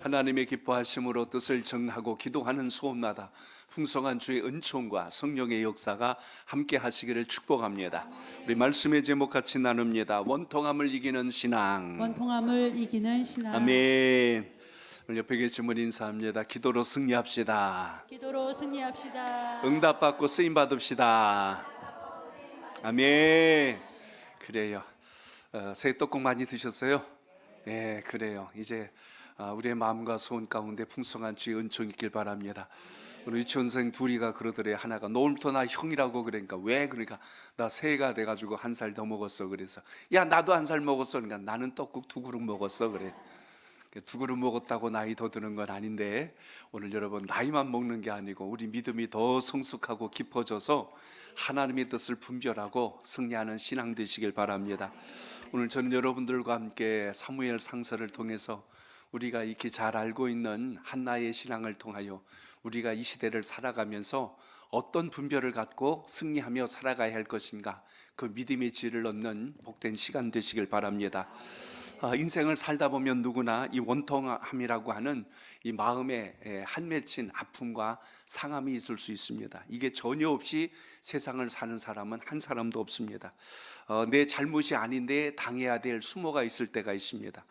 하나님의 기뻐하심으로 뜻을 정하고 기도하는 소원마다 풍성한 주의 은총과 성령의 역사가 함께 하시기를 축복합니다. 우리 말씀의 제목 같이 나눕니다. 원통함을 이기는 신앙. 원통함을 이기는 신앙. 아멘. 오늘 옆에 계신 분 인사합니다. 기도로 승리합시다. 기도로 승리합시다. 응답받고 쓰임 받읍시다. 아멘. 그래요. 새해 떡국 많이 드셨어요? 네, 그래요. 이제 우리의 마음과 소원 가운데 풍성한 주의 은총이 있길 바랍니다. 우리 유치원생 둘이가 그러더래요. 하나가 너부터 나 형이라고. 그러니까 왜? 그러니까 나 새해가 돼가지고 1살 더 먹었어. 그래서 야 나도 1살 먹었어. 그러니까 나는 떡국 2그릇 먹었어. 그래. 2그릇 먹었다고 나이 더 드는 건 아닌데, 오늘 여러분 나이만 먹는 게 아니고 우리 믿음이 더 성숙하고 깊어져서 하나님의 뜻을 분별하고 승리하는 신앙 되시길 바랍니다. 오늘 저는 여러분들과 함께 사무엘 상서를 통해서 우리가 익히 잘 알고 있는 한나의 신앙을 통하여 우리가 이 시대를 살아가면서 어떤 분별을 갖고 승리하며 살아가야 할 것인가, 그 믿음의 지혜를 얻는 복된 시간 되시길 바랍니다. 인생을 살다 보면 누구나 이 원통함이라고 하는 이 마음에 한 맺힌 아픔과 상함이 있을 수 있습니다. 이게 전혀 없이 세상을 사는 사람은 한 사람도 없습니다. 내 잘못이 아닌데 당해야 될 수모가 있을 때가 있습니다.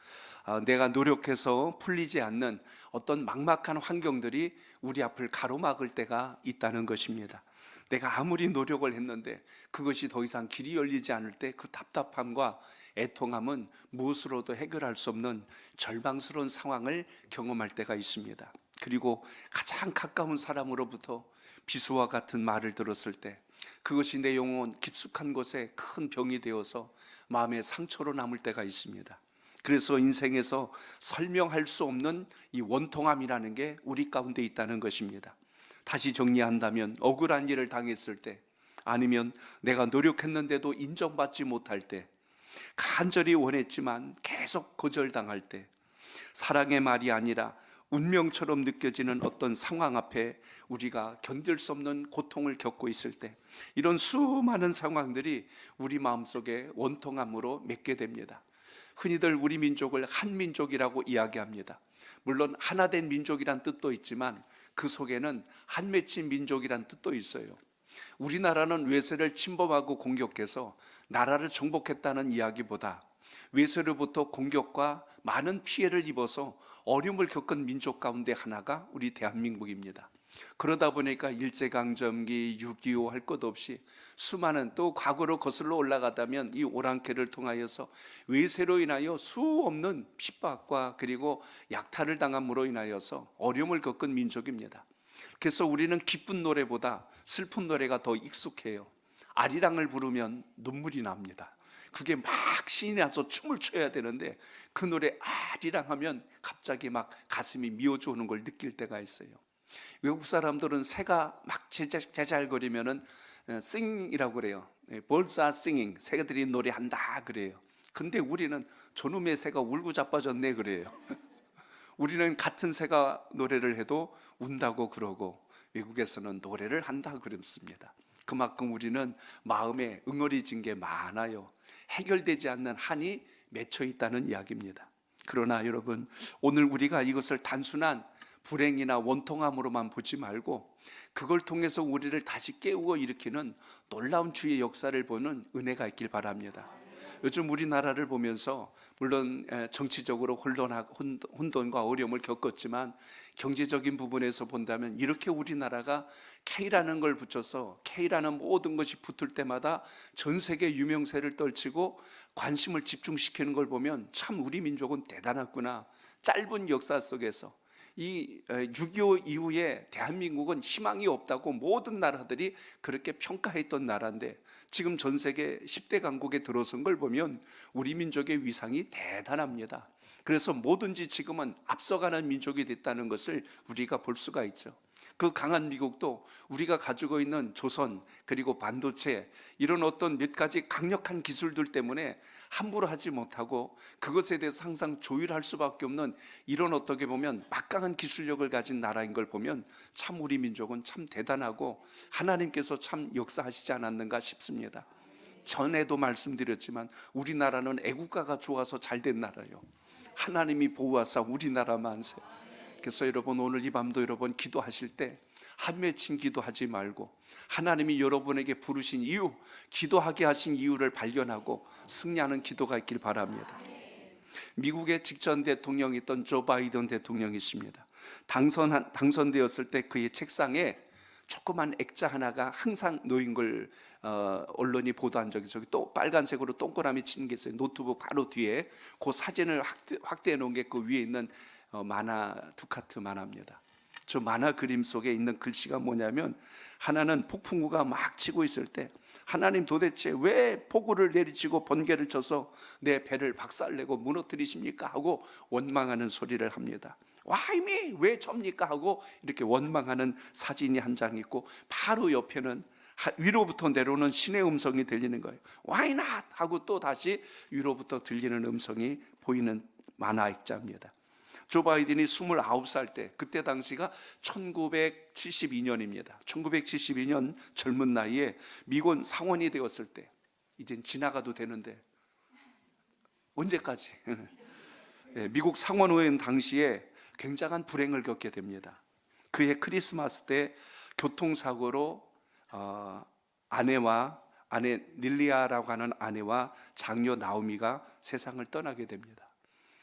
내가 노력해서 풀리지 않는 어떤 막막한 환경들이 우리 앞을 가로막을 때가 있다는 것입니다. 내가 아무리 노력을 했는데 그것이 더 이상 길이 열리지 않을 때 그 답답함과 애통함은 무엇으로도 해결할 수 없는 절망스러운 상황을 경험할 때가 있습니다. 그리고 가장 가까운 사람으로부터 비수와 같은 말을 들었을 때 그것이 내 영혼 깊숙한 곳에 큰 병이 되어서 마음의 상처로 남을 때가 있습니다. 그래서 인생에서 설명할 수 없는 이 원통함이라는 게 우리 가운데 있다는 것입니다. 다시 정리한다면 억울한 일을 당했을 때, 아니면 내가 노력했는데도 인정받지 못할 때, 간절히 원했지만 계속 거절당할 때, 사랑의 말이 아니라 운명처럼 느껴지는 어떤 상황 앞에 우리가 견딜 수 없는 고통을 겪고 있을 때, 이런 수많은 상황들이 우리 마음속에 원통함으로 맺게 됩니다. 흔히들 우리 민족을 한민족이라고 이야기합니다. 물론 하나된 민족이란 뜻도 있지만 그 속에는 한 맺힌 민족이란 뜻도 있어요. 우리나라는 외세를 침범하고 공격해서 나라를 정복했다는 이야기보다 외세로부터 공격과 많은 피해를 입어서 어려움을 겪은 민족 가운데 하나가 우리 대한민국입니다. 그러다 보니까 일제강점기, 6.25 할 것 없이 수많은, 또 과거로 거슬러 올라가다면 이 오랑캐를 통하여서 외세로 인하여 수없는 핍박과 그리고 약탈을 당함으로 인하여서 어려움을 겪은 민족입니다. 그래서 우리는 기쁜 노래보다 슬픈 노래가 더 익숙해요. 아리랑을 부르면 눈물이 납니다. 그게 막 신이 나서 춤을 춰야 되는데 그 노래 아리랑 하면 갑자기 막 가슴이 미어져 오는 걸 느낄 때가 있어요. 외국 사람들은 새가 막 제잘거리면은 sing이라고 그래요. Birds are singing, 새들이 노래한다 그래요. 근데 우리는 저놈의 새가 울고 자빠졌네 그래요. 우리는 같은 새가 노래를 해도 운다고 그러고, 외국에서는 노래를 한다 그랬습니다. 그만큼 우리는 마음에 응어리진 게 많아요. 해결되지 않는 한이 맺혀 있다는 이야기입니다. 그러나 여러분, 오늘 우리가 이것을 단순한 불행이나 원통함으로만 보지 말고 그걸 통해서 우리를 다시 깨우고 일으키는 놀라운 주의 역사를 보는 은혜가 있길 바랍니다. 요즘 우리나라를 보면서 물론 정치적으로 혼돈과 어려움을 겪었지만 경제적인 부분에서 본다면 이렇게 우리나라가 K라는 걸 붙여서 K라는 모든 것이 붙을 때마다 전 세계 유명세를 떨치고 관심을 집중시키는 걸 보면 참 우리 민족은 대단하구나. 짧은 역사 속에서 이 6.25 이후에 대한민국은 희망이 없다고 모든 나라들이 그렇게 평가했던 나라인데 지금 전 세계 10대 강국에 들어선 걸 보면 우리 민족의 위상이 대단합니다. 그래서 뭐든지 지금은 앞서가는 민족이 됐다는 것을 우리가 볼 수가 있죠. 그 강한 미국도 우리가 가지고 있는 조선 그리고 반도체, 이런 어떤 몇 가지 강력한 기술들 때문에 함부로 하지 못하고 그것에 대해서 항상 조율할 수밖에 없는 이런 어떻게 보면 막강한 기술력을 가진 나라인 걸 보면 참 우리 민족은 참 대단하고 하나님께서 참 역사하시지 않았는가 싶습니다. 전에도 말씀드렸지만 우리나라는 애국가가 좋아서 잘 된 나라예요. 하나님이 보호하사 우리나라 만세. 그래서 여러분 오늘 이 밤도 여러분 기도하실 때 한 맺힌 기도하지 말고 하나님이 여러분에게 부르신 이유, 기도하게 하신 이유를 발견하고 승리하는 기도가 있길 바랍니다. 미국의 직전 대통령이었던 조 바이든 대통령이 있습니다. 당선되었을 때 그의 책상에 조그만 액자 하나가 항상 놓인 걸 언론이 보도한 적이 있어요. 또 빨간색으로 동그라미 친 게 있어요. 노트북 바로 뒤에 그 사진을 확대해 놓은 게 그 위에 있는 만화, 두카트 만화입니다. 저 만화 그림 속에 있는 글씨가 뭐냐면, 하나는 폭풍우가 막 치고 있을 때 하나님 도대체 왜 폭우를 내리치고 번개를 쳐서 내 배를 박살내고 무너뜨리십니까 하고 원망하는 소리를 합니다. Why me? 왜 접니까 하고 이렇게 원망하는 사진이 한 장 있고, 바로 옆에는 위로부터 내려오는 신의 음성이 들리는 거예요. Why not? 하고 또 다시 위로부터 들리는 음성이 보이는 만화 액자입니다. 조 바이든이 29살 때, 그때 당시가 1972년입니다. 1972년 젊은 나이에 미군 상원이 되었을 때, 이젠 지나가도 되는데 언제까지? 미국 상원의원 당시에 굉장한 불행을 겪게 됩니다. 그해 크리스마스 때 교통사고로 아내 닐리아라고 하는 아내와 장녀 나오미가 세상을 떠나게 됩니다.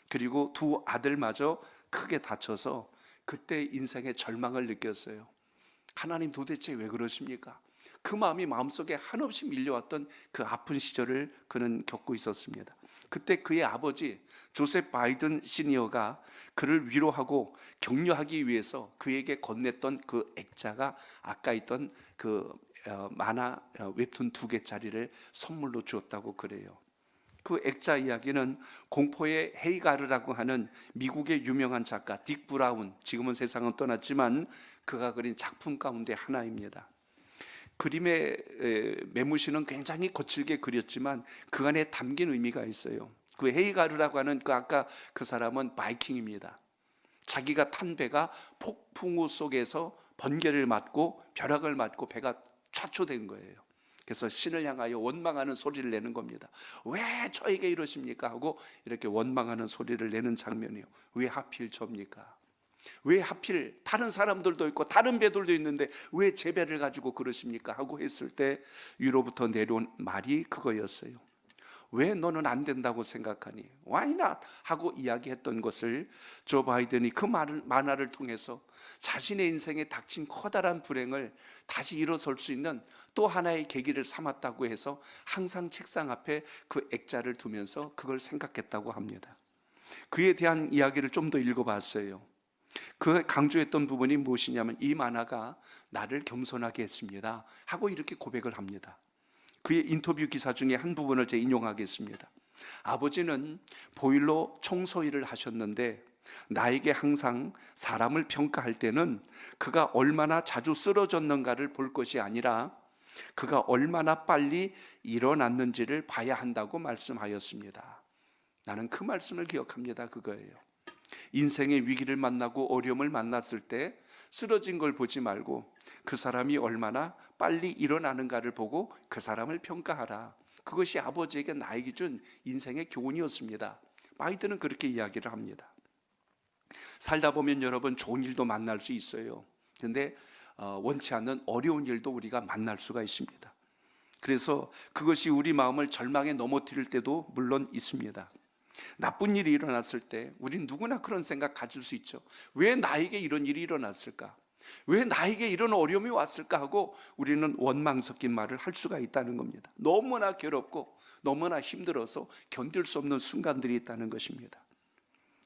그리고 두 아들마저 크게 다쳐서 그때 인생의 절망을 느꼈어요. 하나님 도대체 왜 그러십니까? 그 마음이 마음속에 한없이 밀려왔던 그 아픈 시절을 그는 겪고 있었습니다. 그때 그의 아버지 조셉 바이든 시니어가 그를 위로하고 격려하기 위해서 그에게 건넸던 그 액자가 아까 있던 그 만화 웹툰 2개짜리를 선물로 주었다고 그래요. 그 액자 이야기는 공포의 헤이가르라고 하는 미국의 유명한 작가 딕 브라운, 지금은 세상은 떠났지만 그가 그린 작품 가운데 하나입니다. 그림의 메무시는 굉장히 거칠게 그렸지만 그 안에 담긴 의미가 있어요. 그 헤이가르라고 하는 아까 그 사람은 바이킹입니다. 자기가 탄 배가 폭풍우 속에서 번개를 맞고 벼락을 맞고 배가 좌초된 거예요. 그래서 신을 향하여 원망하는 소리를 내는 겁니다. 왜 저에게 이러십니까? 하고 이렇게 원망하는 소리를 내는 장면이에요. 왜 하필 접니까? 왜 하필 다른 사람들도 있고 다른 배들도 있는데 왜 제 배를 가지고 그러십니까? 하고 했을 때 위로부터 내려온 말이 그거였어요. 왜 너는 안 된다고 생각하니? Why not? 하고 이야기했던 것을 조 바이든이 그 만화를 통해서 자신의 인생에 닥친 커다란 불행을 다시 일어설 수 있는 또 하나의 계기를 삼았다고 해서 항상 책상 앞에 그 액자를 두면서 그걸 생각했다고 합니다. 그에 대한 이야기를 좀 더 읽어봤어요. 그 강조했던 부분이 무엇이냐면, 이 만화가 나를 겸손하게 했습니다 하고 이렇게 고백을 합니다. 그의 인터뷰 기사 중에 한 부분을 제가 인용하겠습니다. 아버지는 보일러 청소 일을 하셨는데 나에게 항상 사람을 평가할 때는 그가 얼마나 자주 쓰러졌는가를 볼 것이 아니라 그가 얼마나 빨리 일어났는지를 봐야 한다고 말씀하였습니다. 나는 그 말씀을 기억합니다. 그거예요. 인생의 위기를 만나고 어려움을 만났을 때 쓰러진 걸 보지 말고 그 사람이 얼마나 빨리 일어나는가를 보고 그 사람을 평가하라. 그것이 아버지에게 나에게 준 인생의 교훈이었습니다. 바이든은 그렇게 이야기를 합니다. 살다 보면 여러분 좋은 일도 만날 수 있어요. 그런데 원치 않는 어려운 일도 우리가 만날 수가 있습니다. 그래서 그것이 우리 마음을 절망에 넘어뜨릴 때도 물론 있습니다. 나쁜 일이 일어났을 때 우린 누구나 그런 생각 가질 수 있죠. 왜 나에게 이런 일이 일어났을까? 왜 나에게 이런 어려움이 왔을까 하고 우리는 원망 섞인 말을 할 수가 있다는 겁니다. 너무나 괴롭고 너무나 힘들어서 견딜 수 없는 순간들이 있다는 것입니다.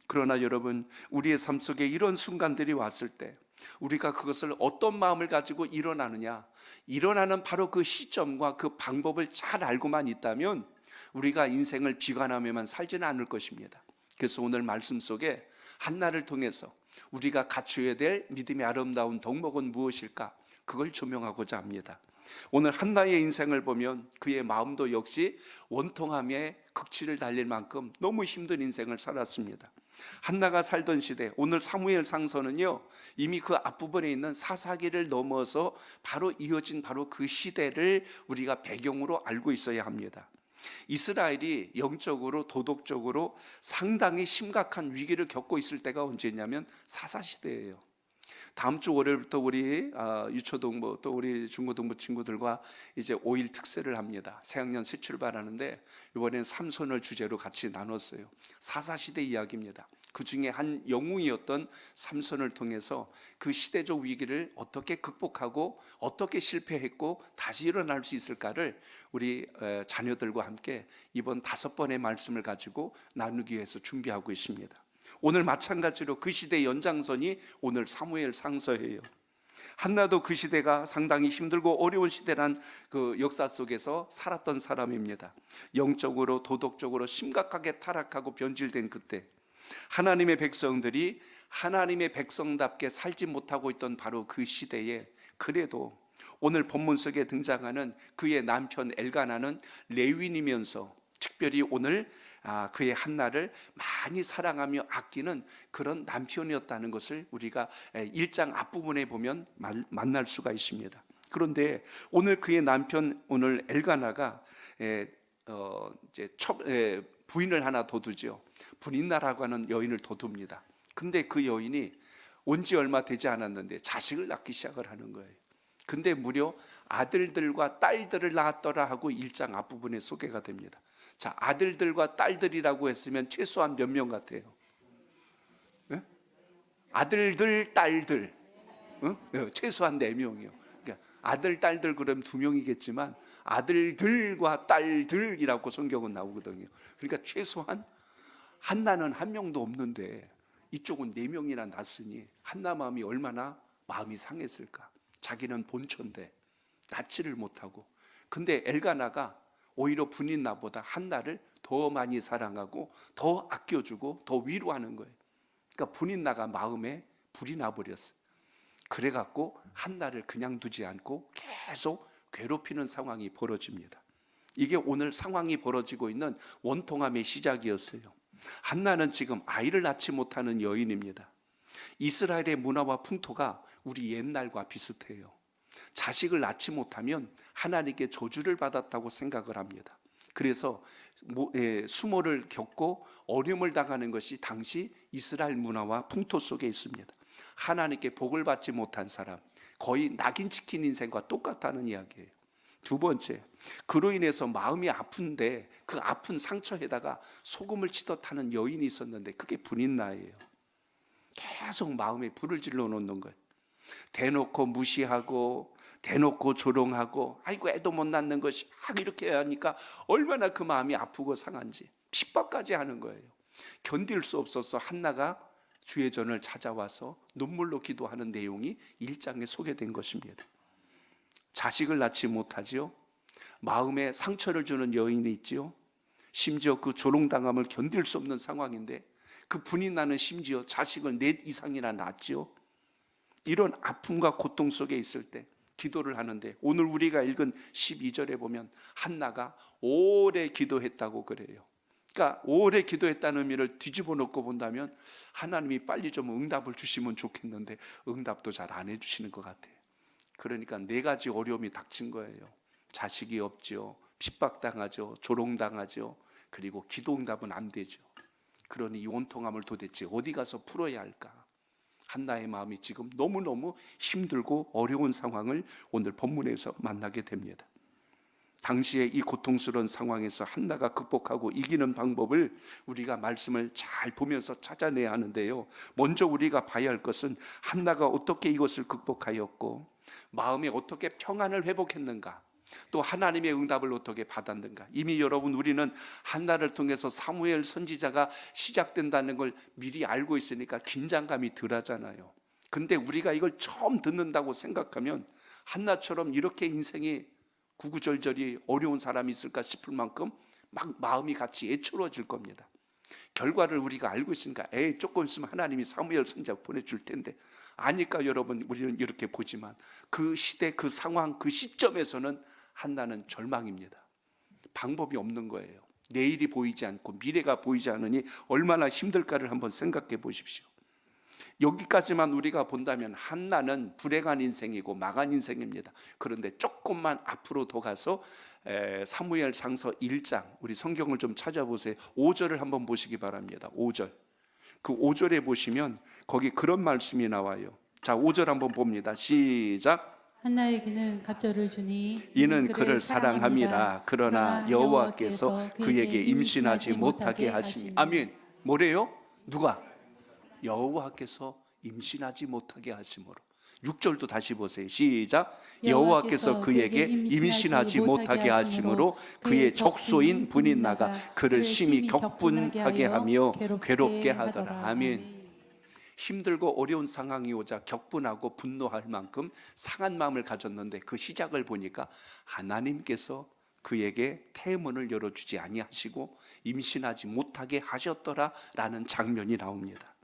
그러나 여러분, 우리의 삶 속에 이런 순간들이 왔을 때 우리가 그것을 어떤 마음을 가지고 일어나는 바로 그 시점과 그 방법을 잘 알고만 있다면 우리가 인생을 비관하며만 살지는 않을 것입니다. 그래서 오늘 말씀 속에 한나를 통해서 우리가 갖추어야 될 믿음의 아름다운 덕목은 무엇일까? 그걸 조명하고자 합니다. 오늘 한나의 인생을 보면 그의 마음도 역시 원통함에 극치를 달릴 만큼 너무 힘든 인생을 살았습니다. 한나가 살던 시대, 오늘 사무엘 상서는요 이미 그 앞부분에 있는 사사기를 넘어서 바로 이어진 바로 그 시대를 우리가 배경으로 알고 있어야 합니다. 이스라엘이 영적으로 도덕적으로 상당히 심각한 위기를 겪고 있을 때가 언제냐면 사사시대예요. 다음 주 월요일부터 우리 유초동부 또 우리 중고등부 친구들과 이제 5일 특세를 합니다. 새학년 새 출발하는데 이번에는 삼손을 주제로 같이 나눴어요. 사사시대 이야기입니다. 그 중에 한 영웅이었던 삼손을 통해서 그 시대적 위기를 어떻게 극복하고 어떻게 실패했고 다시 일어날 수 있을까를 우리 자녀들과 함께 이번 5번의 말씀을 가지고 나누기 위해서 준비하고 있습니다. 오늘 마찬가지로 그 시대의 연장선이 오늘 사무엘 상서예요. 한나도 그 시대가 상당히 힘들고 어려운 시대란 그 역사 속에서 살았던 사람입니다. 영적으로 도덕적으로 심각하게 타락하고 변질된 그때 하나님의 백성들이 하나님의 백성답게 살지 못하고 있던 바로 그 시대에 그래도 오늘 본문 속에 등장하는 그의 남편 엘가나는 레위인이면서 특별히 오늘 그의 한나를 많이 사랑하며 아끼는 그런 남편이었다는 것을 우리가 1장 앞부분에 보면 만날 수가 있습니다. 그런데 오늘 그의 남편 오늘 엘가나가 이제 부인을 하나 둬두죠. 분인나라고 하는 여인을 둬둡니다. 근데 그 여인이 온 지 얼마 되지 않았는데 자식을 낳기 시작을 하는 거예요. 근데 무려 아들들과 딸들을 낳았더라 하고 1장 앞부분에 소개가 됩니다. 자, 아들들과 딸들이라고 했으면 최소한 몇 명 같아요? 네? 아들들, 딸들, 최소한 4명이요. 그러니까 아들, 딸들 그럼 2명이겠지만 아들들과 딸들이라고 성경은 나오거든요. 그러니까 최소한 한나는 1명도 없는데 이쪽은 4명이나 낳았으니 한나 마음이 얼마나 마음이 상했을까. 자기는 본처인데 낳지를 못하고, 근데 엘가나가 오히려 분인나보다 한나를 더 많이 사랑하고 더 아껴주고 더 위로하는 거예요. 그러니까 분인나가 마음에 불이 나버렸어요. 그래갖고 한나를 그냥 두지 않고 계속 괴롭히는 상황이 벌어집니다. 이게 오늘 상황이 벌어지고 있는 원통함의 시작이었어요. 한나는 지금 아이를 낳지 못하는 여인입니다. 이스라엘의 문화와 풍토가 우리 옛날과 비슷해요. 자식을 낳지 못하면 하나님께 저주를 받았다고 생각을 합니다. 그래서 수모를 겪고 어려움을 당하는 것이 당시 이스라엘 문화와 풍토 속에 있습니다. 하나님께 복을 받지 못한 사람, 거의 낙인 찍힌 인생과 똑같다는 이야기예요. 두 번째, 그로 인해서 마음이 아픈데 그 아픈 상처에다가 소금을 치듯 하는 여인이 있었는데 그게 분인나예요. 계속 마음에 불을 질러 놓는 거예요. 대놓고 무시하고 대놓고 조롱하고 아이고 애도 못 낳는 것이 이렇게 하니까 얼마나 그 마음이 아프고 상한지 핍박까지 하는 거예요. 견딜 수 없어서 한나가 주의 전을 찾아와서 눈물로 기도하는 내용이 1장에 소개된 것입니다. 자식을 낳지 못하지요. 마음에 상처를 주는 여인이 있지요. 심지어 그 조롱당함을 견딜 수 없는 상황인데 그 분인나는 심지어 자식을 4 이상이나 낳았지요. 이런 아픔과 고통 속에 있을 때 기도를 하는데 오늘 우리가 읽은 12절에 보면 한나가 오래 기도했다고 그래요. 그러니까 오래 기도했다는 의미를 뒤집어 놓고 본다면 하나님이 빨리 좀 응답을 주시면 좋겠는데 응답도 잘 안 해주시는 것 같아요. 그러니까 4가지 어려움이 닥친 거예요. 자식이 없죠, 핍박당하죠, 조롱당하죠, 그리고 기도 응답은 안 되죠. 그러니 이 원통함을 도대체 어디 가서 풀어야 할까? 한나의 마음이 지금 너무너무 힘들고 어려운 상황을 오늘 본문에서 만나게 됩니다. 당시에 이 고통스러운 상황에서 한나가 극복하고 이기는 방법을 우리가 말씀을 잘 보면서 찾아내야 하는데요. 먼저 우리가 봐야 할 것은 한나가 어떻게 이것을 극복하였고 마음에 어떻게 평안을 회복했는가, 또 하나님의 응답을 어떻게 받았는가. 이미 여러분 우리는 한나를 통해서 사무엘 선지자가 시작된다는 걸 미리 알고 있으니까 긴장감이 덜하잖아요. 근데 우리가 이걸 처음 듣는다고 생각하면 한나처럼 이렇게 인생이 구구절절이 어려운 사람이 있을까 싶을 만큼 막 마음이 같이 애처로워질 겁니다. 결과를 우리가 알고 있으니까 조금 있으면 하나님이 사무엘 선지자 보내줄 텐데 아니까 여러분 우리는 이렇게 보지만 그 시대 그 상황 그 시점에서는 한나는 절망입니다. 방법이 없는 거예요. 내일이 보이지 않고 미래가 보이지 않으니 얼마나 힘들까를 한번 생각해 보십시오. 여기까지만 우리가 본다면 한나는 불행한 인생이고 망한 인생입니다. 그런데 조금만 앞으로 더 가서 사무엘상서 1장, 우리 성경을 좀 찾아보세요. 5절을 한번 보시기 바랍니다. 5절. 그 5절에 보시면 거기 그런 말씀이 나와요. 자, 5절 한번 봅니다. 시작. 한나에게는 갑절을 주니 이는 그를 사랑함이라. 그러나 여호와께서 그에게 임신하지 못하게 하시니. 아멘. 뭐래요? 누가? 여호와께서 임신하지 못하게 하심으로. 6절도 다시 보세요. 시작. 여호와께서 그에게 임신하지 못하게 하심으로 그의 족소인 분이 나가 그를 심히 격분하게 하며 괴롭게 하더라. 아멘. 힘들고 어려운 상황이 오자 격분하고 분노할 만큼 상한 마음을 가졌는데 그 시작을 보니까 하나님께서 그에게 태문을 열어주지 아니하시고 임신하지 못하게 하셨더라라는 장면이 나옵니다.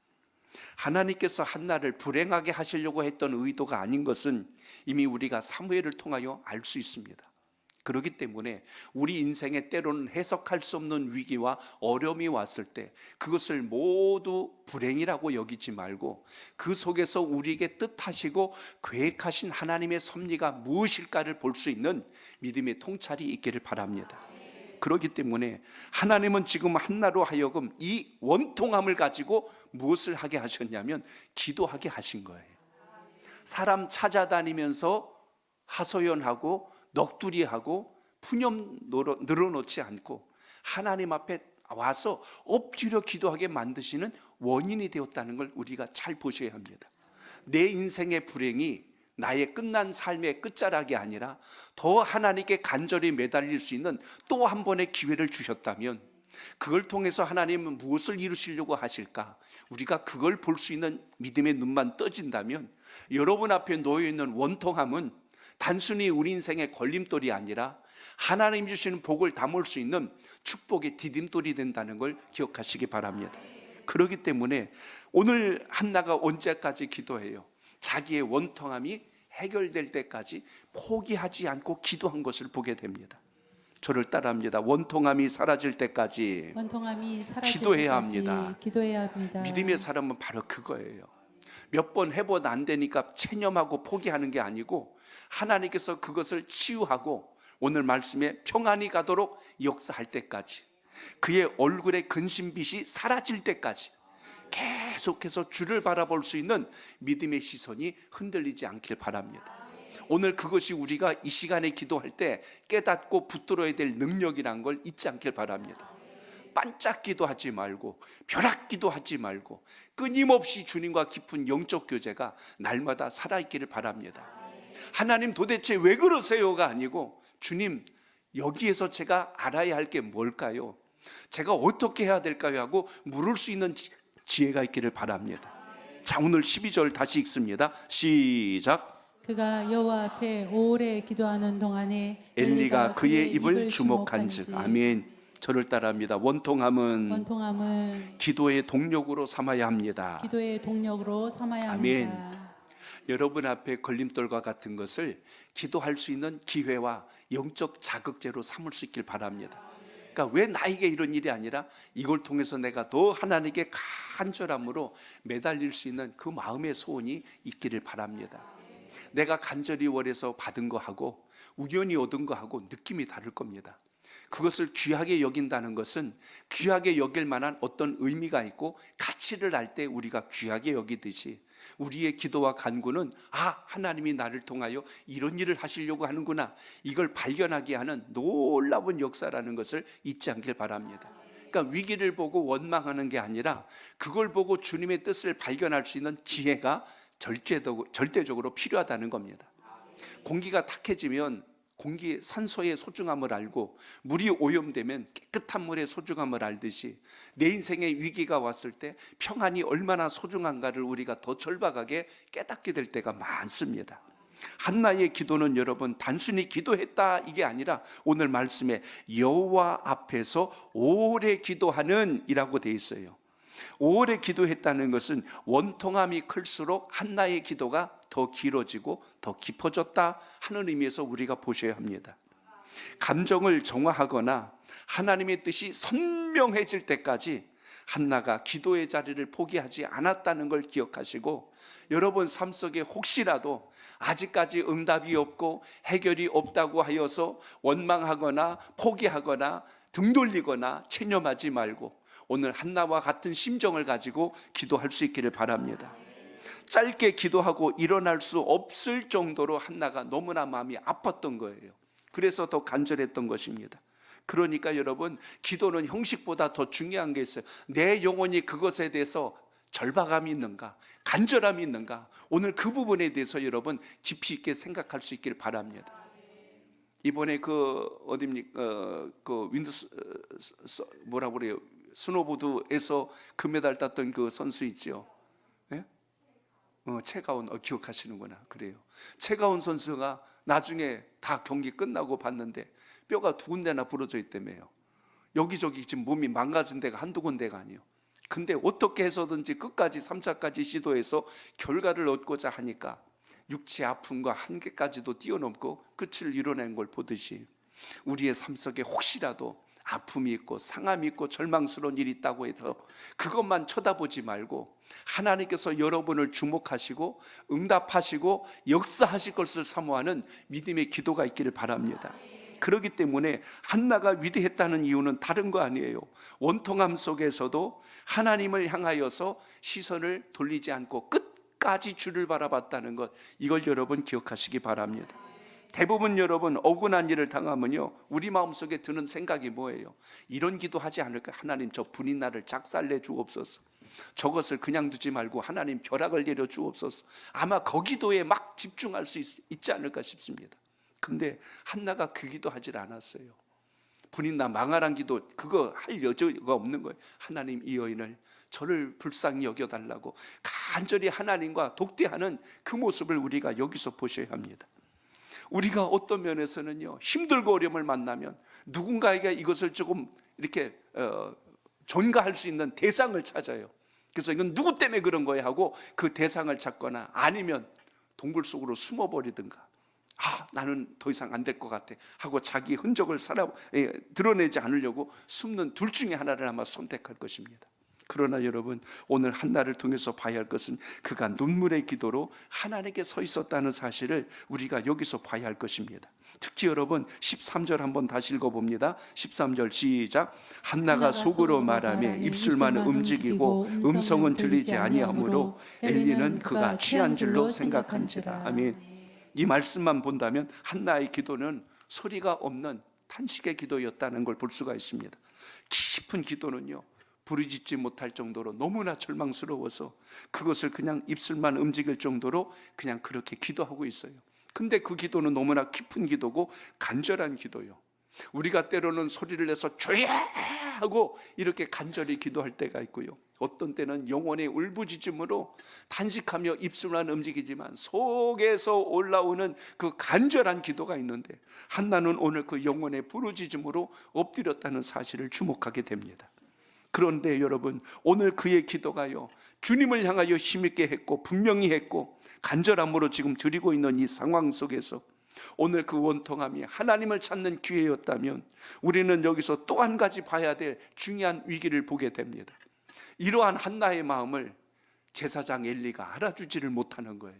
하나님께서 한나를 불행하게 하시려고 했던 의도가 아닌 것은 이미 우리가 사무엘을 통하여 알 수 있습니다. 그렇기 때문에 우리 인생에 때로는 해석할 수 없는 위기와 어려움이 왔을 때 그것을 모두 불행이라고 여기지 말고 그 속에서 우리에게 뜻하시고 계획하신 하나님의 섭리가 무엇일까를 볼 수 있는 믿음의 통찰이 있기를 바랍니다. 그렇기 때문에 하나님은 지금 한나로 하여금 이 원통함을 가지고 무엇을 하게 하셨냐면 기도하게 하신 거예요. 사람 찾아다니면서 하소연하고 넋두리하고 푸념 늘어놓지 않고 하나님 앞에 와서 엎드려 기도하게 만드시는 원인이 되었다는 걸 우리가 잘 보셔야 합니다. 내 인생의 불행이 나의 끝난 삶의 끝자락이 아니라 더 하나님께 간절히 매달릴 수 있는 또 한 번의 기회를 주셨다면 그걸 통해서 하나님은 무엇을 이루시려고 하실까? 우리가 그걸 볼 수 있는 믿음의 눈만 떠진다면 여러분 앞에 놓여있는 원통함은 단순히 우리 인생의 걸림돌이 아니라 하나님 주시는 복을 담을 수 있는 축복의 디딤돌이 된다는 걸 기억하시기 바랍니다. 그렇기 때문에 오늘 한나가 언제까지 기도해요? 자기의 원통함이 해결될 때까지 포기하지 않고 기도한 것을 보게 됩니다. 저를 따라합니다. 원통함이 사라질 때까지 기도해야 합니다. 믿음의 사람은 바로 그거예요. 몇 번 해보다 안 되니까 체념하고 포기하는 게 아니고 하나님께서 그것을 치유하고 오늘 말씀에 평안이 가도록 역사할 때까지, 그의 얼굴의 근심빛이 사라질 때까지 계속해서 주를 바라볼 수 있는 믿음의 시선이 흔들리지 않길 바랍니다. 오늘 그것이 우리가 이 시간에 기도할 때 깨닫고 붙들어야 될 능력이란 걸 잊지 않길 바랍니다. 반짝 기도하지 말고 벼락 기도하지 말고 끊임없이 주님과 깊은 영적 교제가 날마다 살아있기를 바랍니다. 하나님 도대체 왜 그러세요가 아니고 주님 여기에서 제가 알아야 할 게 뭘까요? 제가 어떻게 해야 될까요? 하고 물을 수 있는 지혜가 있기를 바랍니다. 자, 오늘 12절 다시 읽습니다. 시작. 그가 여호와 앞에 오래 기도하는 동안에 엘리가 그의 입을 주목한즉. 아멘. 저를 따라합니다. 원통함은 기도의 동력으로 삼아야 합니다. 아멘. 여러분 앞에 걸림돌과 같은 것을 기도할 수 있는 기회와 영적 자극제로 삼을 수 있길 바랍니다. 그러니까 왜 나에게 이런 일이 아니라 이걸 통해서 내가 더 하나님께 간절함으로 매달릴 수 있는 그 마음의 소원이 있기를 바랍니다. 내가 간절히 원해서 받은 거하고 우연히 얻은 거하고 느낌이 다를 겁니다. 그것을 귀하게 여긴다는 것은 귀하게 여길 만한 어떤 의미가 있고 가치를 알 때 우리가 귀하게 여기듯이 우리의 기도와 간구는 하나님이 나를 통하여 이런 일을 하시려고 하는구나, 이걸 발견하게 하는 놀라운 역사라는 것을 잊지 않길 바랍니다. 그러니까 위기를 보고 원망하는 게 아니라 그걸 보고 주님의 뜻을 발견할 수 있는 지혜가 절대적으로 필요하다는 겁니다. 공기가 탁해지면 산소의 소중함을 알고 물이 오염되면 깨끗한 물의 소중함을 알듯이 내 인생의 위기가 왔을 때 평안이 얼마나 소중한가를 우리가 더 절박하게 깨닫게 될 때가 많습니다. 한나의 기도는 여러분 단순히 기도했다 이게 아니라 오늘 말씀에 여호와 앞에서 오래 기도하는 이라고 돼 있어요. 오래 기도했다는 것은 원통함이 클수록 한나의 기도가 더 길어지고 더 깊어졌다 하는 의미에서 우리가 보셔야 합니다. 감정을 정화하거나 하나님의 뜻이 선명해질 때까지 한나가 기도의 자리를 포기하지 않았다는 걸 기억하시고, 여러분 삶 속에 혹시라도 아직까지 응답이 없고 해결이 없다고 하여서 원망하거나 포기하거나 등 돌리거나 체념하지 말고 오늘 한나와 같은 심정을 가지고 기도할 수 있기를 바랍니다. 짧게 기도하고 일어날 수 없을 정도로 한나가 너무나 마음이 아팠던 거예요. 그래서 더 간절했던 것입니다. 그러니까 여러분, 기도는 형식보다 더 중요한 게 있어요. 내 영혼이 그것에 대해서 절박함이 있는가, 간절함이 있는가, 오늘 그 부분에 대해서 여러분 깊이 있게 생각할 수 있기를 바랍니다. 이번에 그 윈드 뭐라고 그래요? 스노보드에서 금메달 땄던 그 선수 있죠. 예? 최가온, 기억하시는구나. 그래요. 최가온 선수가 나중에 다 경기 끝나고 봤는데 뼈가 2군데나 부러져 있다며요. 여기저기 지금 몸이 망가진 데가 한두 군데가 아니에요. 근데 어떻게 해서든지 끝까지 3차까지 시도해서 결과를 얻고자 하니까 육체 아픔과 한계까지도 뛰어넘고 끝을 이뤄낸 걸 보듯이 우리의 삶 속에 혹시라도 아픔이 있고 상함이 있고 절망스러운 일이 있다고 해서 그것만 쳐다보지 말고 하나님께서 여러분을 주목하시고 응답하시고 역사하실 것을 사모하는 믿음의 기도가 있기를 바랍니다. 그렇기 때문에 한나가 위대했다는 이유는 다른 거 아니에요. 원통함 속에서도 하나님을 향하여서 시선을 돌리지 않고 끝까지 주를 바라봤다는 것, 이걸 여러분 기억하시기 바랍니다. 대부분 여러분 억울한 일을 당하면요, 우리 마음속에 드는 생각이 뭐예요? 이런 기도하지 않을까? 하나님, 저 분인 나를 작살내 주옵소서. 저것을 그냥 두지 말고 하나님 벼락을 내려 주옵소서. 아마 거기도에 막 집중할 수 있지 않을까 싶습니다. 근데 한나가 그 기도하질 않았어요. 분인나 망하란 기도, 그거 할 여지가 없는 거예요. 하나님, 이 여인을 저를 불쌍히 여겨달라고 간절히 하나님과 독대하는 그 모습을 우리가 여기서 보셔야 합니다. 우리가 어떤 면에서는요, 힘들고 어려움을 만나면 누군가에게 이것을 조금 이렇게 전가할 수 있는 대상을 찾아요. 그래서 이건 누구 때문에 그런 거야 하고 그 대상을 찾거나 아니면 동굴 속으로 숨어버리든가, 나는 더 이상 안 될 것 같아 하고 자기 흔적을 드러내지 않으려고 숨는 둘 중에 하나를 아마 선택할 것입니다. 그러나 여러분, 오늘 한나를 통해서 봐야 할 것은 그가 눈물의 기도로 하나님께 서 있었다는 사실을 우리가 여기서 봐야 할 것입니다. 특히 여러분 13절 한번 다시 읽어봅니다. 13절 시작. 한나가 속으로 말하며 입술만 움직이고 음성은 들리지 아니하므로 엘리는 그가 취한 줄로 생각한지라. 아멘. 이 말씀만 본다면 한나의 기도는 소리가 없는 탄식의 기도였다는 걸 볼 수가 있습니다. 깊은 기도는요, 부르짖지 못할 정도로 너무나 절망스러워서 그것을 그냥 입술만 움직일 정도로 그냥 그렇게 기도하고 있어요. 근데 그 기도는 너무나 깊은 기도고 간절한 기도요. 우리가 때로는 소리를 내서 주여 하고 이렇게 간절히 기도할 때가 있고요, 어떤 때는 영혼의 울부짖음으로 탄식하며 입술만 움직이지만 속에서 올라오는 그 간절한 기도가 있는데, 한나는 오늘 그 영혼의 부르짖음으로 엎드렸다는 사실을 주목하게 됩니다. 그런데 여러분, 오늘 그의 기도가요, 주님을 향하여 힘있게 했고 분명히 했고 간절함으로 지금 드리고 있는 이 상황 속에서 오늘 그 원통함이 하나님을 찾는 기회였다면 우리는 여기서 또 한 가지 봐야 될 중요한 위기를 보게 됩니다. 이러한 한나의 마음을 제사장 엘리가 알아주지를 못하는 거예요.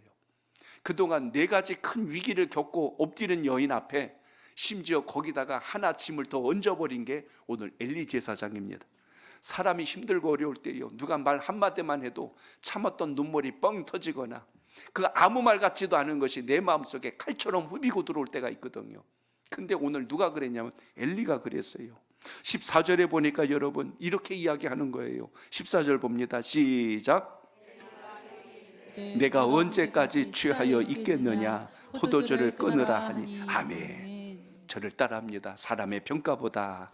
그동안 4가지 큰 위기를 겪고 엎드린 여인 앞에 심지어 거기다가 하나 짐을 더 얹어버린 게 오늘 엘리 제사장입니다. 사람이 힘들고 어려울 때요, 누가 말 한마디만 해도 참았던 눈물이 뻥 터지거나 그 아무 말 같지도 않은 것이 내 마음속에 칼처럼 후비고 들어올 때가 있거든요. 근데 오늘 누가 그랬냐면 엘리가 그랬어요. 14절에 보니까 여러분 이렇게 이야기하는 거예요. 14절 봅니다. 시작. 내가 언제까지 취하여 있겠느냐, 포도주를 끊으라 하니. 아멘. 저를 따라합니다. 사람의 평가보다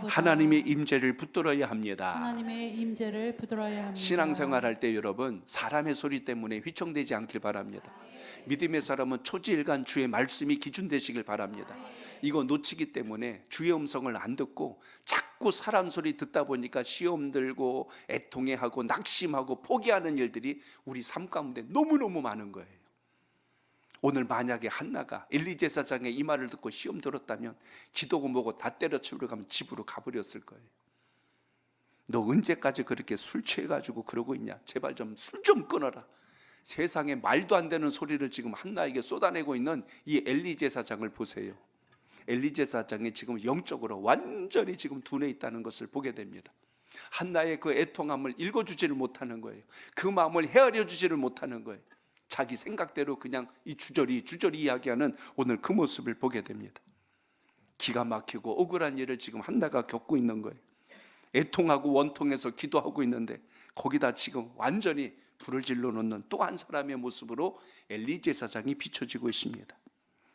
하나님의 임재를 붙들어야 합니다. 하나님의 임재를 붙들어야 합니다. 신앙생활할 때 여러분, 사람의 소리 때문에 휘청되지 않길 바랍니다. 믿음의 사람은 초지일간 주의 말씀이 기준 되시길 바랍니다. 이거 놓치기 때문에 주의 음성을 안 듣고 자꾸 사람 소리 듣다 보니까 시험 들고 애통해하고 낙심하고 포기하는 일들이 우리 삶 가운데 너무너무 많은 거예요. 오늘 만약에 한나가 엘리 제사장의 이 말을 듣고 시험 들었다면 기도고 뭐고 다 때려치우러 가면 집으로 가버렸을 거예요. 너 언제까지 그렇게 술 취해가지고 그러고 있냐? 제발 좀 술 좀 끊어라. 세상에 말도 안 되는 소리를 지금 한나에게 쏟아내고 있는 이 엘리 제사장을 보세요. 엘리 제사장이 지금 영적으로 완전히 지금 둔해 있다는 것을 보게 됩니다. 한나의 그 애통함을 읽어주지를 못하는 거예요. 그 마음을 헤아려 주지를 못하는 거예요. 자기 생각대로 그냥 이 주저리 이야기하는 오늘 그 모습을 보게 됩니다. 기가 막히고 억울한 일을 지금 한나가 겪고 있는 거예요. 애통하고 원통해서 기도하고 있는데 거기다 지금 완전히 불을 질러 놓는 또 한 사람의 모습으로 엘리 제사장이 비춰지고 있습니다.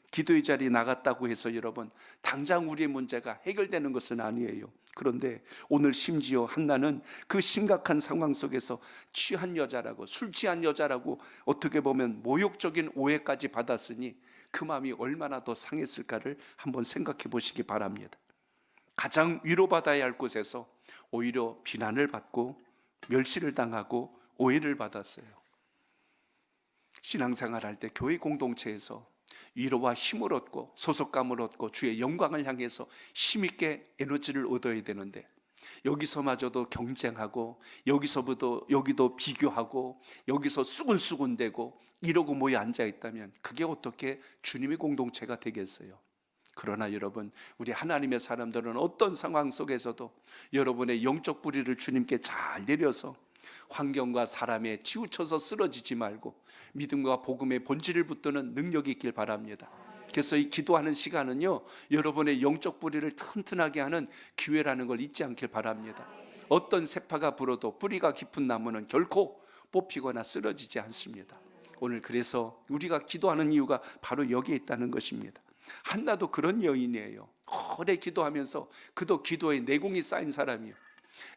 기도의 자리에 나갔다고 해서 여러분 당장 우리의 문제가 해결되는 것은 아니에요. 그런데 오늘 심지어 한나는 그 심각한 상황 속에서 취한 여자라고, 술 취한 여자라고 어떻게 보면 모욕적인 오해까지 받았으니 그 마음이 얼마나 더 상했을까를 한번 생각해 보시기 바랍니다. 가장 위로받아야 할 곳에서 오히려 비난을 받고 멸시를 당하고 오해를 받았어요. 신앙생활 할 때 교회 공동체에서 위로와 힘을 얻고 소속감을 얻고 주의 영광을 향해서 힘있게 에너지를 얻어야 되는데 여기서마저도 경쟁하고 여기도 비교하고 여기서 수군수군대고 이러고 모여 앉아있다면 그게 어떻게 주님의 공동체가 되겠어요? 그러나 여러분, 우리 하나님의 사람들은 어떤 상황 속에서도 여러분의 영적 뿌리를 주님께 잘 내려서 환경과 사람에 치우쳐서 쓰러지지 말고 믿음과 복음의 본질을 붙드는 능력이 있길 바랍니다. 그래서 이 기도하는 시간은요, 여러분의 영적 뿌리를 튼튼하게 하는 기회라는 걸 잊지 않길 바랍니다. 어떤 세파가 불어도 뿌리가 깊은 나무는 결코 뽑히거나 쓰러지지 않습니다. 오늘 그래서 우리가 기도하는 이유가 바로 여기에 있다는 것입니다. 한나도 그런 여인이에요. 오래 기도하면서 그도 기도에 내공이 쌓인 사람이에요.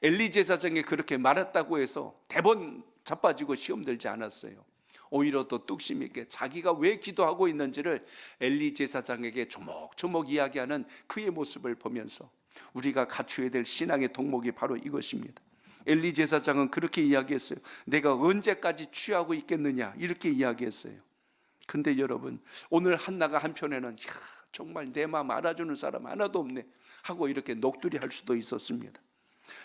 엘리 제사장이 그렇게 말했다고 해서 대번 자빠지고 시험 들지 않았어요. 오히려 더 뚝심 있게 자기가 왜 기도하고 있는지를 엘리 제사장에게 조목조목 이야기하는 그의 모습을 보면서 우리가 갖추어야 될 신앙의 덕목이 바로 이것입니다. 엘리 제사장은 그렇게 이야기했어요. 내가 언제까지 취하고 있겠느냐, 이렇게 이야기했어요. 근데 여러분, 오늘 한나가 한편에는 정말 내 마음 알아주는 사람 하나도 없네 하고 이렇게 녹두리 할 수도 있었습니다.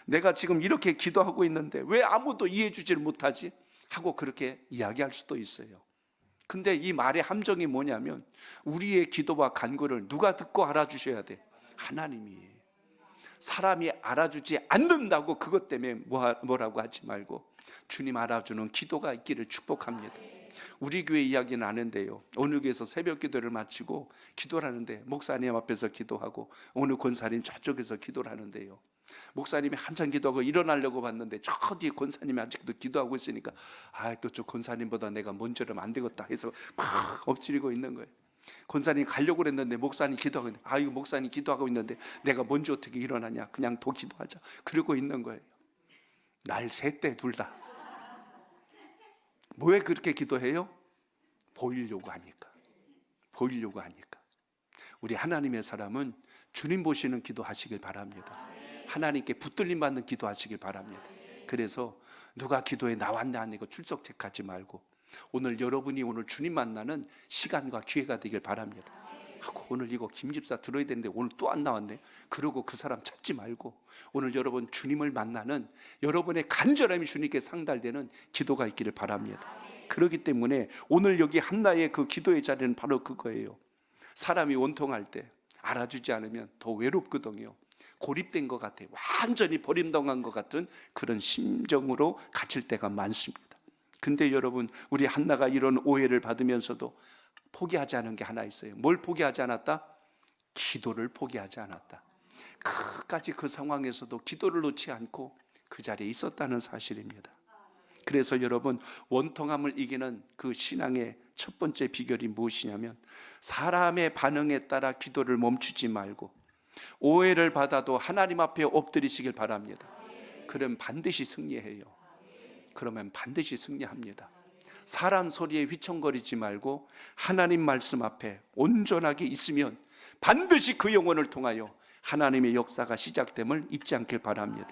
내가 지금 이렇게 기도하고 있는데 왜 아무도 이해해 주지를 못하지? 하고 그렇게 이야기할 수도 있어요. 근데 이 말의 함정이 뭐냐면 우리의 기도와 간구를 누가 듣고 알아주셔야 돼? 하나님이. 사람이 알아주지 않는다고 그것 때문에 뭐라고 하지 말고 주님 알아주는 기도가 있기를 축복합니다. 우리 교회 이야기는 아는데요, 어느 교회에서 새벽 기도를 마치고 기도를 하는데 목사님 앞에서 기도하고 어느 권사님 저쪽에서 기도를 하는데요, 목사님이 한참 기도하고 일어나려고 봤는데 저 뒤에 권사님이 아직도 기도하고 있으니까 또 저 권사님보다 내가 먼저 하면 안 되겠다 해서 막 엎드리고 있는 거예요. 권사님 가려고 그랬는데 목사님 기도하고 있는데 이거 목사님 기도하고 있는데 내가 먼저 어떻게 일어나냐, 그냥 더 기도하자 그러고 있는 거예요. 날 새 때 둘 다. 왜 그렇게 기도해요? 보이려고 하니까. 우리 하나님의 사람은 주님 보시는 기도하시길 바랍니다. 하나님께 붙들림 받는 기도하시길 바랍니다. 그래서 누가 기도에 나왔냐 안 이거 출석 체크하지 말고 오늘 여러분이 오늘 주님 만나는 시간과 기회가 되길 바랍니다. 오늘 이거 김 집사 들어야 되는데 오늘 또 안 나왔네, 그러고 그 사람 찾지 말고 오늘 여러분 주님을 만나는 여러분의 간절함이 주님께 상달되는 기도가 있기를 바랍니다. 그렇기 때문에 오늘 여기 한나의 그 기도의 자리는 바로 그거예요. 사람이 원통할 때 알아주지 않으면 더 외롭거든요. 고립된 것 같아요. 완전히 버림당한 것 같은 그런 심정으로 갇힐 때가 많습니다. 근데 여러분, 우리 한나가 이런 오해를 받으면서도 포기하지 않은 게 하나 있어요. 뭘 포기하지 않았다? 기도를 포기하지 않았다. 끝까지 그 상황에서도 기도를 놓지 않고 그 자리에 있었다는 사실입니다. 그래서 여러분, 원통함을 이기는 그 신앙의 첫 번째 비결이 무엇이냐면 사람의 반응에 따라 기도를 멈추지 말고 오해를 받아도 하나님 앞에 엎드리시길 바랍니다. 그러면 반드시 승리해요. 사람 소리에 휘청거리지 말고 하나님 말씀 앞에 온전하게 있으면 반드시 그 영혼을 통하여 하나님의 역사가 시작됨을 잊지 않길 바랍니다.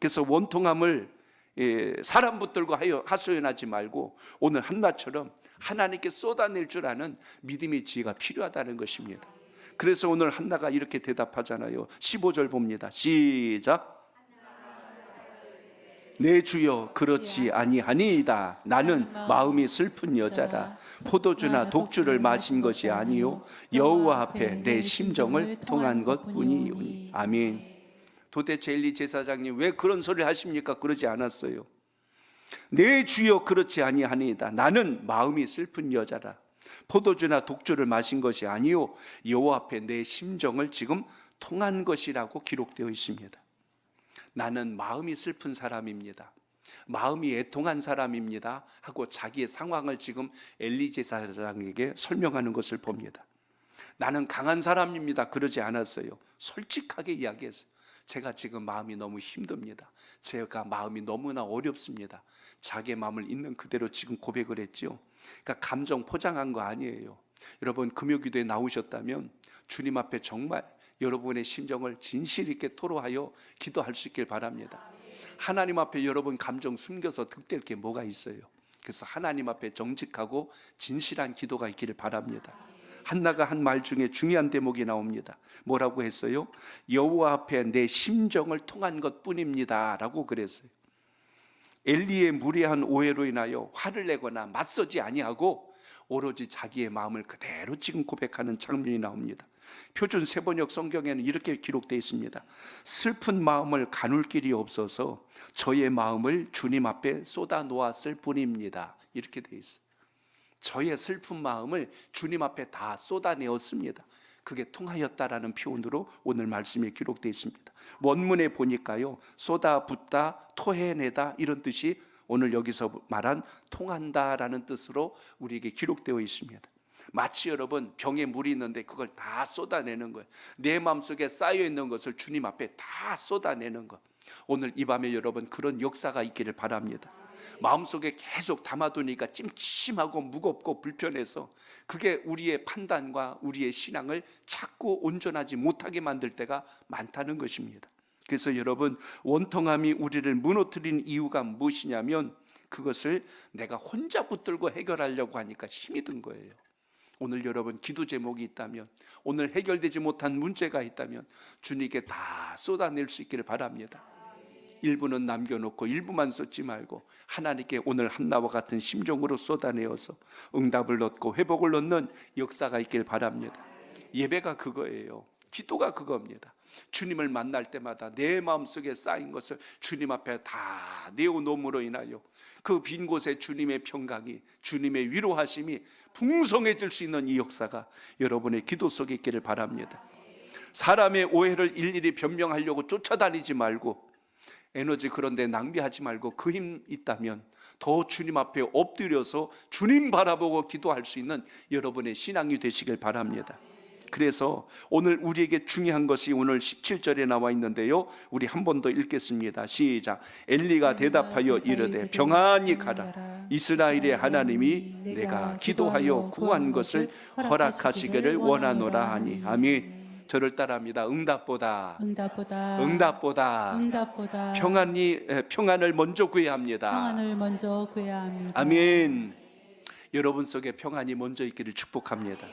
그래서 원통함을 사람 붙들고 하소연하지 말고 오늘 한나처럼 하나님께 쏟아낼 줄 아는 믿음의 지혜가 필요하다는 것입니다. 그래서 오늘 한나가 이렇게 대답하잖아요. 15절 봅니다. 시작. 내 주여 그렇지 아니하니이다. 나는 마음이 슬픈 여자라. 포도주나 독주를 마신 것이 아니요 여호와 앞에 내 심정을 통한 것뿐이오니. 아멘. 도대체 엘리 제사장님 왜 그런 소리를 하십니까? 그러지 않았어요. 내 주여 그렇지 아니하니이다. 나는 마음이 슬픈 여자라. 포도주나 독주를 마신 것이 아니요 여호와 앞에 내 심정을 지금 통한 것이라고 기록되어 있습니다. 나는 마음이 슬픈 사람입니다. 마음이 애통한 사람입니다 하고 자기의 상황을 지금 엘리 제사장에게 설명하는 것을 봅니다. 나는 강한 사람입니다 그러지 않았어요. 솔직하게 이야기했어요. 제가 지금 마음이 너무 힘듭니다. 제가 마음이 너무나 어렵습니다. 자기의 마음을 있는 그대로 지금 고백을 했죠. 그러니까 감정 포장한 거 아니에요. 여러분 금요기도에 나오셨다면 주님 앞에 정말 여러분의 심정을 진실 있게 토로하여 기도할 수 있길 바랍니다. 하나님 앞에 여러분 감정 숨겨서 득될 게 뭐가 있어요? 그래서 하나님 앞에 정직하고 진실한 기도가 있기를 바랍니다. 한나가 한 말 중에 중요한 대목이 나옵니다. 뭐라고 했어요? 여호와 앞에 내 심정을 통한 것뿐입니다 라고 그랬어요. 엘리의 무례한 오해로 인하여 화를 내거나 맞서지 아니하고 오로지 자기의 마음을 그대로 지금 고백하는 장면이 나옵니다. 표준 세번역 성경에는 이렇게 기록되어 있습니다. 슬픈 마음을 가눌 길이 없어서 저의 마음을 주님 앞에 쏟아 놓았을 뿐입니다. 이렇게 되어 있어요. 저의 슬픈 마음을 주님 앞에 다 쏟아내었습니다. 그게 통하였다라는 표현으로 오늘 말씀에 기록되어 있습니다. 원문에 보니까요, 쏟아붓다, 토해내다 이런 뜻이 오늘 여기서 말한 통한다라는 뜻으로 우리에게 기록되어 있습니다. 마치 여러분 병에 물이 있는데 그걸 다 쏟아내는 거예요. 내 마음속에 쌓여있는 것을 주님 앞에 다 쏟아내는 것. 오늘 이 밤에 여러분 그런 역사가 있기를 바랍니다. 마음속에 계속 담아두니까 찜찜하고 무겁고 불편해서 그게 우리의 판단과 우리의 신앙을 자꾸 온전하지 못하게 만들 때가 많다는 것입니다. 그래서 여러분 원통함이 우리를 무너뜨린 이유가 무엇이냐면 그것을 내가 혼자 붙들고 해결하려고 하니까 힘이 든 거예요. 오늘 여러분 기도 제목이 있다면, 오늘 해결되지 못한 문제가 있다면 주님께 다 쏟아낼 수 있기를 바랍니다. 일부는 남겨놓고 일부만 쏟지 말고 하나님께 오늘 한나와 같은 심정으로 쏟아내어서 응답을 얻고 회복을 얻는 역사가 있길 바랍니다. 예배가 그거예요. 기도가 그겁니다. 주님을 만날 때마다 내 마음속에 쌓인 것을 주님 앞에 다 내어놓음으로 인하여 그 빈 곳에 주님의 평강이, 주님의 위로하심이 풍성해질 수 있는 이 역사가 여러분의 기도 속에 있기를 바랍니다. 사람의 오해를 일일이 변명하려고 쫓아다니지 말고 에너지 그런 데 낭비하지 말고 그 힘 있다면 더 주님 앞에 엎드려서 주님 바라보고 기도할 수 있는 여러분의 신앙이 되시길 바랍니다. 그래서 오늘 우리에게 중요한 것이 오늘 17절에 나와 있는데요, 우리 한 번 더 읽겠습니다. 시작. 엘리가 대답하여 이르되 평안히 가라. 이스라엘의 하나님이 내가 기도하여 구한 것을 허락하시기를 원하노라 하니. 아멘. 저를 따라합니다. 응답보다 평안을 먼저 구해야 합니다. 아멘. 여러분 속에 평안이 먼저 있기를 축복합니다.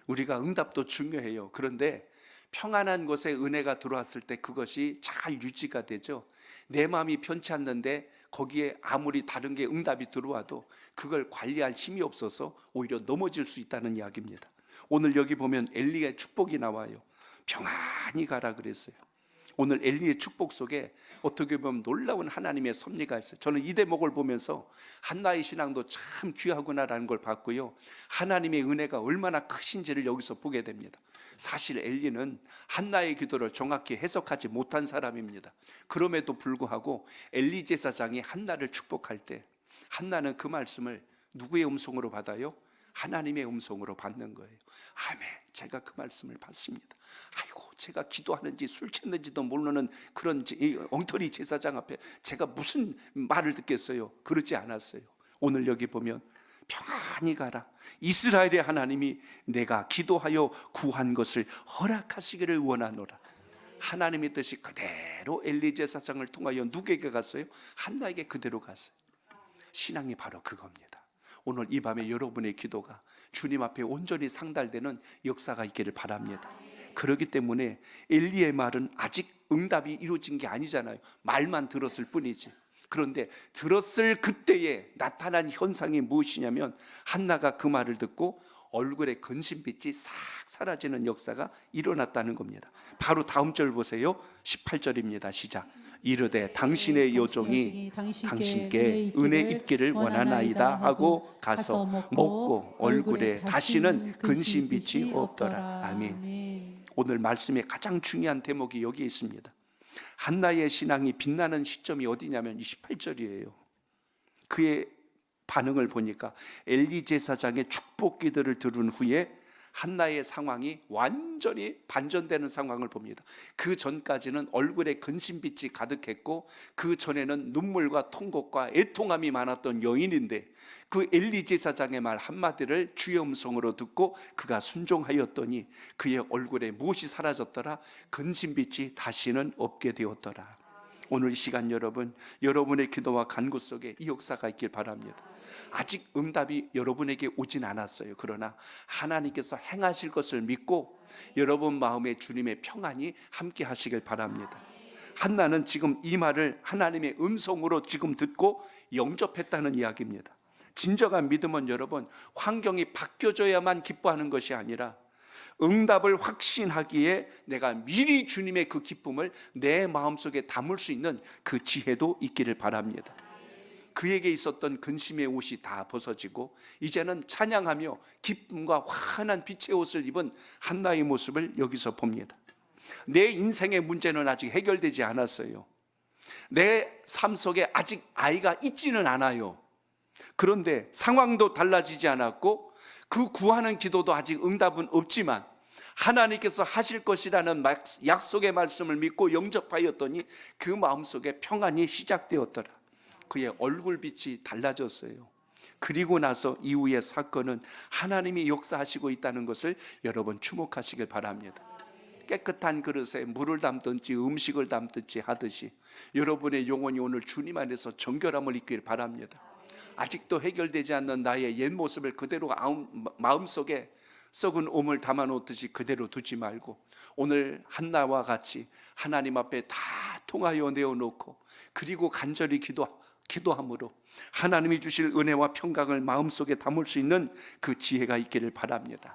우리가 응답도 중요해요. 그런데 평안한 곳에 은혜가 들어왔을 때 그것이 잘 유지가 되죠. 내 마음이 편치 않는데 거기에 아무리 다른 게 응답이 들어와도 그걸 관리할 힘이 없어서 오히려 넘어질 수 있다는 이야기입니다. 오늘 여기 보면 엘리의 축복이 나와요. 평안히 가라 그랬어요. 오늘 엘리의 축복 속에 어떻게 보면 놀라운 하나님의 섭리가 있어요. 저는 이 대목을 보면서 한나의 신앙도 참 귀하구나라는 걸 봤고요, 하나님의 은혜가 얼마나 크신지를 여기서 보게 됩니다. 사실 엘리는 한나의 기도를 정확히 해석하지 못한 사람입니다. 그럼에도 불구하고 엘리 제사장이 한나를 축복할 때 한나는 그 말씀을 누구의 음성으로 받아요? 하나님의 음성으로 받는 거예요. 아멘. 제가 그 말씀을 받습니다. 아이고, 제가 기도하는지 술 취했는지도 모르는 그런 엉터리 제사장 앞에 제가 무슨 말을 듣겠어요? 그러지 않았어요. 오늘 여기 보면 평안히 가라. 이스라엘의 하나님이 내가 기도하여 구한 것을 허락하시기를 원하노라. 하나님의 뜻이 그대로 엘리 제사장을 통하여 누구에게 갔어요? 한나에게 그대로 갔어요. 신앙이 바로 그겁니다. 오늘 이 밤에 여러분의 기도가 주님 앞에 온전히 상달되는 역사가 있기를 바랍니다. 그렇기 때문에 엘리의 말은 아직 응답이 이루어진 게 아니잖아요. 말만 들었을 뿐이지. 그런데 들었을 그때에 나타난 현상이 무엇이냐면 한나가 그 말을 듣고 얼굴에 근심빛이 싹 사라지는 역사가 일어났다는 겁니다. 바로 다음 절 보세요. 18절입니다. 시작. 이르되 당신의 여종이 당신께 은혜 입기를 원하나이다 하고 가서 먹고 얼굴에 다시는 근심빛이 없더라. 아멘. 오늘 말씀의 가장 중요한 대목이 여기에 있습니다. 한나의 신앙이 빛나는 시점이 어디냐면 28절이에요. 그의 반응을 보니까 엘리 제사장의 축복 기도를 들은 후에 한나의 상황이 완전히 반전되는 상황을 봅니다. 그 전까지는 얼굴에 근심빛이 가득했고 그 전에는 눈물과 통곡과 애통함이 많았던 여인인데 그 엘리 제사장의 말 한마디를 주의 음성으로 듣고 그가 순종하였더니 그의 얼굴에 무엇이 사라졌더라? 근심빛이 다시는 없게 되었더라. 오늘 이 시간 여러분의 기도와 간구 속에 이 역사가 있길 바랍니다. 아직 응답이 여러분에게 오진 않았어요. 그러나 하나님께서 행하실 것을 믿고 여러분 마음에 주님의 평안이 함께 하시길 바랍니다. 한나는 지금 이 말을 하나님의 음성으로 지금 듣고 영접했다는 이야기입니다. 진정한 믿음은 여러분 환경이 바뀌어져야만 기뻐하는 것이 아니라 응답을 확신하기에 내가 미리 주님의 그 기쁨을 내 마음속에 담을 수 있는 그 지혜도 있기를 바랍니다. 그에게 있었던 근심의 옷이 다 벗어지고 이제는 찬양하며 기쁨과 환한 빛의 옷을 입은 한나의 모습을 여기서 봅니다. 내 인생의 문제는 아직 해결되지 않았어요. 내 삶 속에 아직 아이가 있지는 않아요. 그런데 상황도 달라지지 않았고 그 구하는 기도도 아직 응답은 없지만 하나님께서 하실 것이라는 약속의 말씀을 믿고 영접하였더니 그 마음속에 평안이 시작되었더라. 그의 얼굴빛이 달라졌어요. 그리고 나서 이후의 사건은 하나님이 역사하시고 있다는 것을 여러분 주목하시길 바랍니다. 깨끗한 그릇에 물을 담든지 음식을 담든지 하듯이 여러분의 영혼이 오늘 주님 안에서 정결함을 입길 바랍니다. 아직도 해결되지 않는 나의 옛 모습을 그대로 마음속에 썩은 오물 담아놓듯이 그대로 두지 말고 오늘 한나와 같이 하나님 앞에 다 통하여 내어놓고 그리고 간절히 기도함으로 하나님이 주실 은혜와 평강을 마음속에 담을 수 있는 그 지혜가 있기를 바랍니다.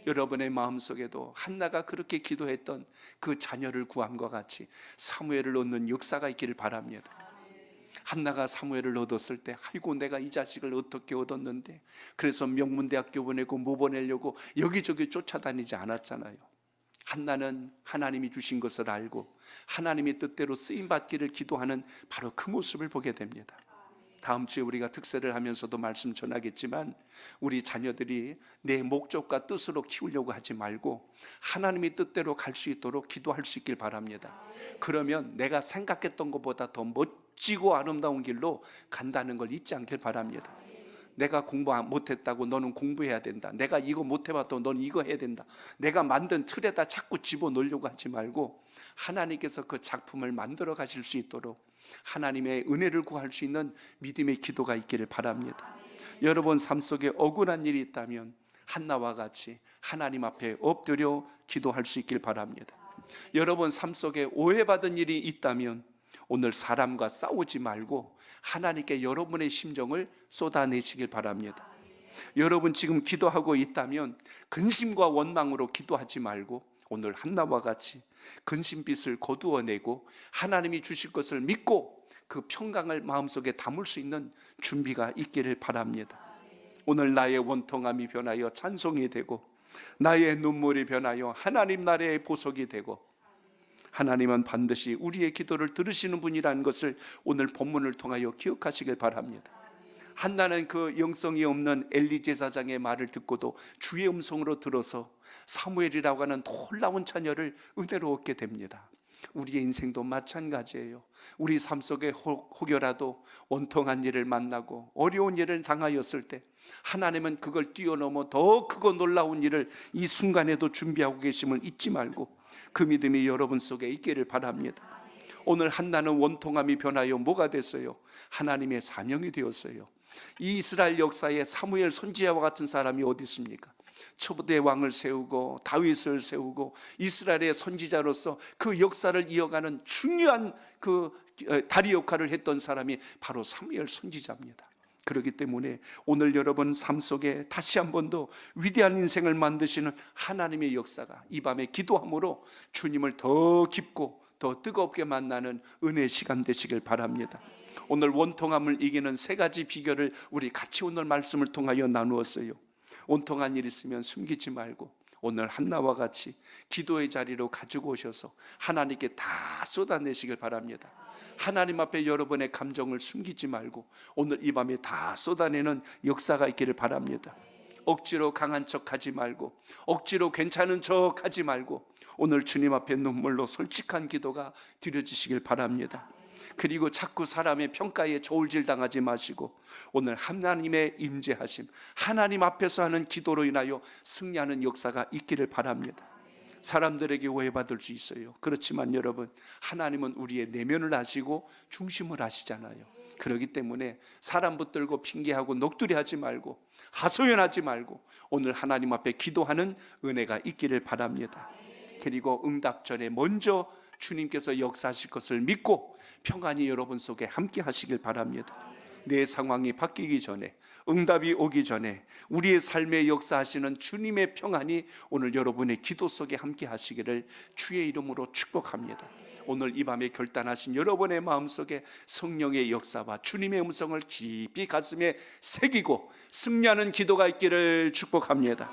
여러분의 마음속에도 한나가 그렇게 기도했던 그 자녀를 구함과 같이 사무엘을 얻는 역사가 있기를 바랍니다. 한나가 사무엘을 얻었을 때 아이고 내가 이 자식을 어떻게 얻었는데 그래서 명문대학교 보내고 뭐 보내려고 여기저기 쫓아다니지 않았잖아요. 한나는 하나님이 주신 것을 알고 하나님의 뜻대로 쓰임받기를 기도하는 바로 그 모습을 보게 됩니다. 다음 주에 우리가 특세를 하면서도 말씀 전하겠지만 우리 자녀들이 내 목적과 뜻으로 키우려고 하지 말고 하나님의 뜻대로 갈 수 있도록 기도할 수 있길 바랍니다. 그러면 내가 생각했던 것보다 더 멋지고 아름다운 길로 간다는 걸 잊지 않길 바랍니다. 내가 공부 못했다고 너는 공부해야 된다. 내가 이거 못해봤다고 너는 이거 해야 된다. 내가 만든 틀에다 자꾸 집어넣으려고 하지 말고 하나님께서 그 작품을 만들어 가실 수 있도록 하나님의 은혜를 구할 수 있는 믿음의 기도가 있기를 바랍니다. 여러분 삶 속에 억울한 일이 있다면 한나와 같이 하나님 앞에 엎드려 기도할 수 있길 바랍니다. 여러분 삶 속에 오해받은 일이 있다면 오늘 사람과 싸우지 말고 하나님께 여러분의 심정을 쏟아내시길 바랍니다. 여러분 지금 기도하고 있다면 근심과 원망으로 기도하지 말고 오늘 한나와 같이 근심빛을 거두어내고 하나님이 주실 것을 믿고 그 평강을 마음속에 담을 수 있는 준비가 있기를 바랍니다. 오늘 나의 원통함이 변하여 찬송이 되고 나의 눈물이 변하여 하나님 나라의 보석이 되고 하나님은 반드시 우리의 기도를 들으시는 분이라는 것을 오늘 본문을 통하여 기억하시길 바랍니다. 한나는 그 영성이 없는 엘리 제사장의 말을 듣고도 주의 음성으로 들어서 사무엘이라고 하는 놀라운 자녀를 은혜로 얻게 됩니다. 우리의 인생도 마찬가지예요. 우리 삶 속에 혹여라도 원통한 일을 만나고 어려운 일을 당하였을 때 하나님은 그걸 뛰어넘어 더 크고 놀라운 일을 이 순간에도 준비하고 계심을 잊지 말고 그 믿음이 여러분 속에 있기를 바랍니다. 오늘 한나는 원통함이 변하여 뭐가 됐어요? 하나님의 사명이 되었어요. 이 이스라엘 역사에 사무엘 선지자와 같은 사람이 어디 있습니까? 초대 왕을 세우고 다윗을 세우고 이스라엘의 선지자로서 그 역사를 이어가는 중요한 그 다리 역할을 했던 사람이 바로 사무엘 선지자입니다. 그렇기 때문에 오늘 여러분 삶 속에 다시 한 번 더 위대한 인생을 만드시는 하나님의 역사가 이 밤에 기도함으로 주님을 더 깊고 더 뜨겁게 만나는 은혜의 시간 되시길 바랍니다. 오늘 원통함을 이기는 세 가지 비결을 우리 같이 오늘 말씀을 통하여 나누었어요. 원통한 일 있으면 숨기지 말고 오늘 한나와 같이 기도의 자리로 가지고 오셔서 하나님께 다 쏟아내시길 바랍니다. 하나님 앞에 여러분의 감정을 숨기지 말고 오늘 이 밤에 다 쏟아내는 역사가 있기를 바랍니다. 억지로 강한 척 하지 말고 억지로 괜찮은 척 하지 말고 오늘 주님 앞에 눈물로 솔직한 기도가 드려지시길 바랍니다. 그리고 자꾸 사람의 평가에 저울질 당하지 마시고 오늘 하나님의 임재하심, 하나님 앞에서 하는 기도로 인하여 승리하는 역사가 있기를 바랍니다. 사람들에게 오해받을 수 있어요. 그렇지만 여러분, 하나님은 우리의 내면을 아시고 중심을 아시잖아요. 그렇기 때문에 사람 붙들고 핑계하고 녹두리하지 말고 하소연하지 말고 오늘 하나님 앞에 기도하는 은혜가 있기를 바랍니다. 그리고 응답 전에 먼저 주님께서 역사하실 것을 믿고 평안히 여러분 속에 함께 하시길 바랍니다. 내 상황이 바뀌기 전에, 응답이 오기 전에 우리의 삶에 역사하시는 주님의 평안이 오늘 여러분의 기도 속에 함께 하시기를 주의 이름으로 축복합니다. 오늘 이 밤에 결단하신 여러분의 마음속에 성령의 역사와 주님의 음성을 깊이 가슴에 새기고 승리하는 기도가 있기를 축복합니다.